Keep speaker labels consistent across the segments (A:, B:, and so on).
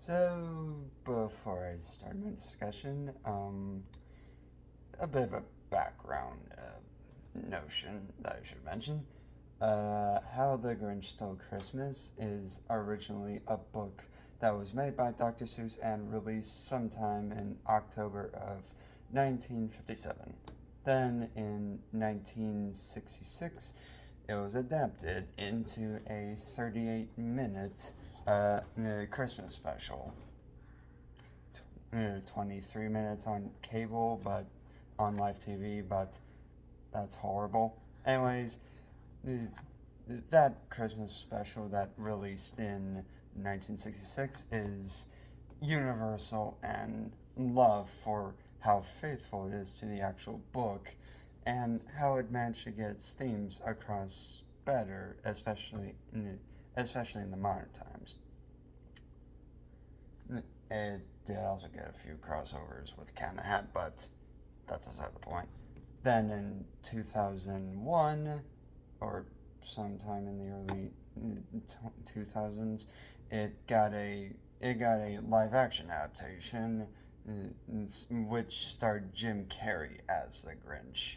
A: So, before I start my discussion, a bit of a background notion that I should mention. How the Grinch Stole Christmas is originally a book that was made by Dr. Seuss and released sometime in October of 1957. Then, in 1966, it was adapted into a 38-minute Christmas special. 23 minutes on cable, but on live TV, but that's horrible. Anyways, that Christmas special that released in 1966 is universal and love for how faithful it is to the actual book and how it managed to get its themes across better, especially in the modern times. It did also get a few crossovers with Cat in the Hat, but that's aside the point. Then in 2001, or sometime in the early 2000s, it got a live action adaptation, which starred Jim Carrey as the Grinch.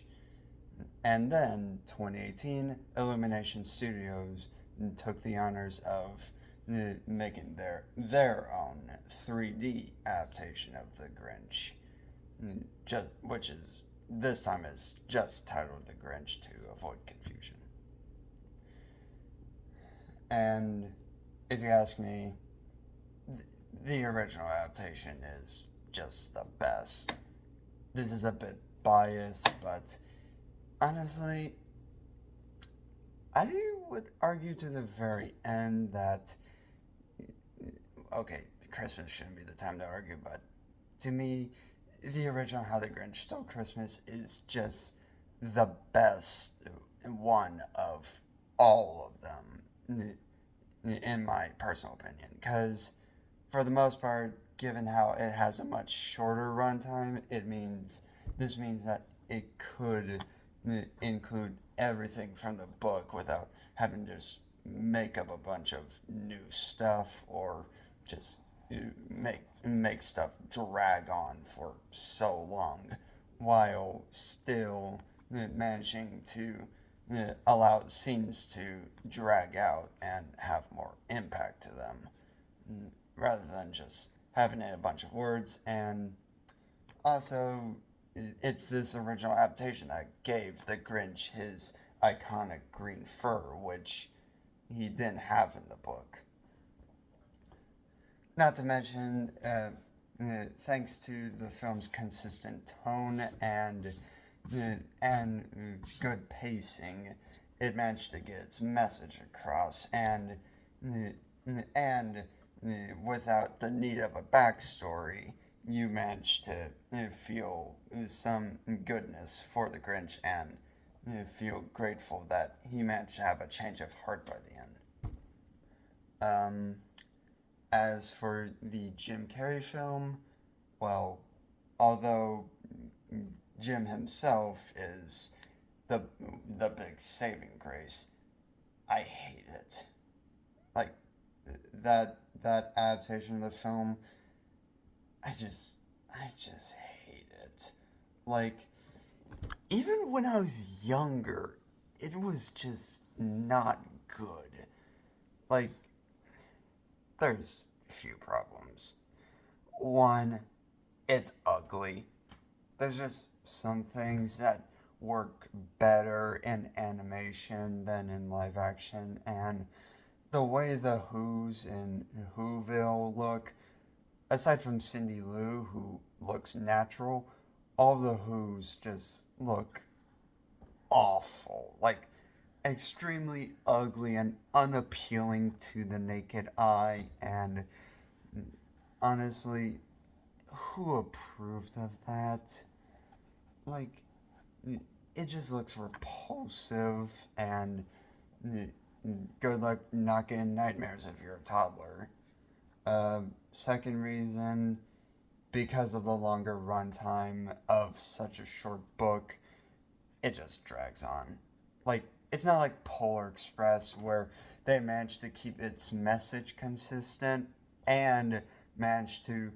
A: And then 2018, Illumination Studios took the honors of making their own 3D adaptation of the Grinch, which is this time is just titled The Grinch to avoid confusion. And if you ask me, the original adaptation is just the best. This is a bit biased, but honestly, I would argue to the very end that, okay, Christmas shouldn't be the time to argue, but to me, the original How the Grinch Stole Christmas is just the best one of all of them, in my personal opinion. Because, for the most part, given how it has a much shorter runtime, this means that it could include everything from the book without having to just make up a bunch of new stuff or just make stuff drag on for so long while still managing to allow scenes to drag out and have more impact to them rather than just having a bunch of words. And also, it's this original adaptation that gave the Grinch his iconic green fur, which he didn't have in the book. Not to mention, thanks to the film's consistent tone and good pacing, it managed to get its message across, and without the need of a backstory, you managed to feel some goodness for the Grinch and feel grateful that he managed to have a change of heart by the end. As for the Jim Carrey film, well, although Jim himself is the big saving grace, I hate it. Like that adaptation of the film, I just hate it. Like, even when I was younger, it was just not good. Like, there's a few problems. One, it's ugly. There's just some things that work better in animation than in live action, and the way the Who's in Whoville look, aside from Cindy Lou, who looks natural, all the Who's just look awful. Like, extremely ugly and unappealing to the naked eye, and honestly, who approved of that? Like, it just looks repulsive, and good luck not getting nightmares if you're a toddler. Second reason, because of the longer runtime of such a short book, it just drags on. Like, it's not like Polar Express where they managed to keep its message consistent and managed to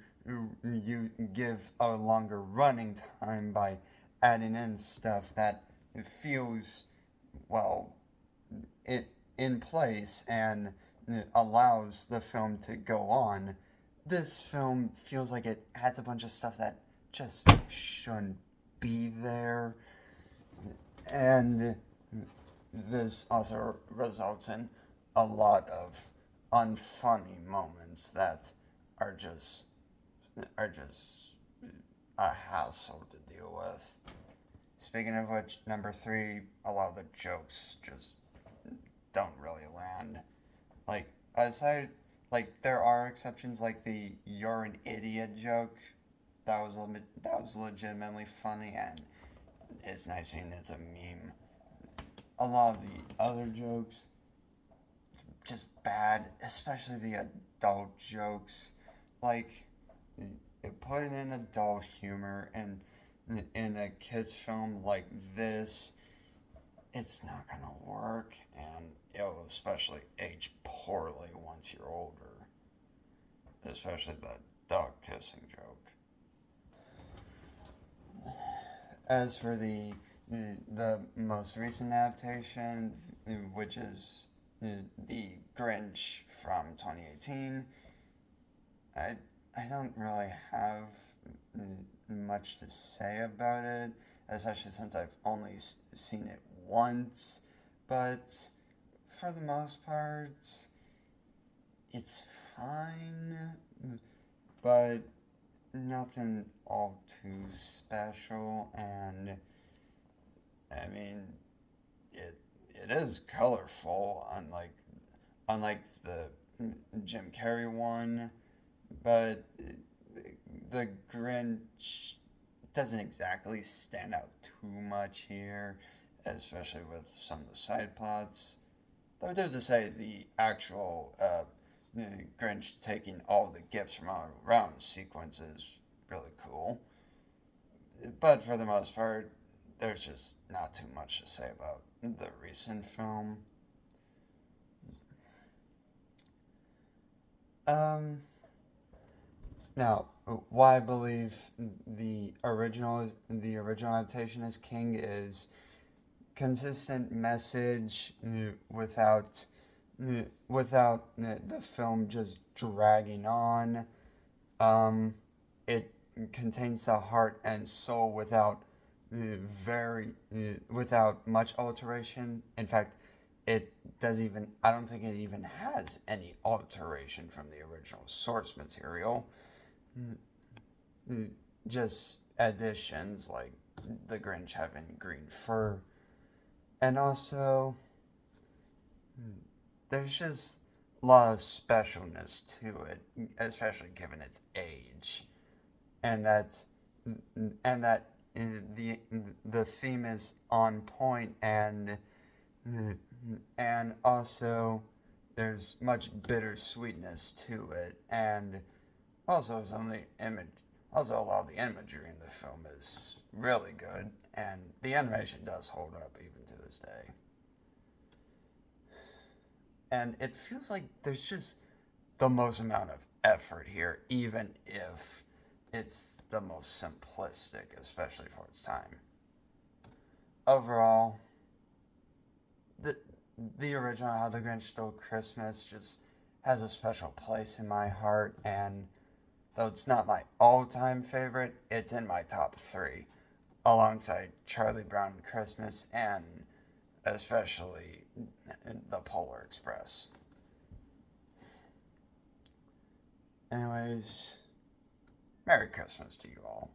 A: you give a longer running time by adding in stuff that feels, well, it in place and allows the film to go on. This film feels like it adds a bunch of stuff that just shouldn't be there, and this also results in a lot of unfunny moments that are just a hassle to deal with. Speaking of which, number three, a lot of the jokes just don't really land. Like, aside, like, there are exceptions, like the "you're an idiot" joke. That was legitimately funny, and it's nice seeing it's a meme. A lot of the other jokes, just bad, especially the adult jokes. Like, putting in adult humor and in a kids film like this, it's not gonna work, and it'll especially age poorly once you're older. Especially the dog kissing joke. As for the most recent adaptation, which is the Grinch from 2018, I don't really have much to say about it, especially since I've only seen it once. But for the most part, it's fine, but nothing all too special. And I mean, it is colorful, unlike the Jim Carrey one, but the Grinch doesn't exactly stand out too much here, especially with some of the side plots. Though there's to say the actual Grinch taking all the gifts from all around sequence is really cool. But for the most part, there's just not too much to say about the recent film. Um, Now, why I believe the original adaptation is king is consistent message without the film just dragging on. It contains the heart and soul without much alteration. In fact, it does even I don't think it even has any alteration from the original source material. Just additions like the Grinch having green fur, and also there's just a lot of specialness to it, especially given its age, and that the theme is on point, and also there's much bittersweetness to it, and also also a lot of the imagery in the film is really good, and the animation does hold up even to this day. And it feels like there's just the most amount of effort here, even if it's the most simplistic, especially for its time. Overall, the the original How the Grinch Stole Christmas just has a special place in my heart, and though it's not my all-time favorite, it's in my top three, alongside Charlie Brown Christmas and especially the Polar Express. Anyways, Merry Christmas to you all.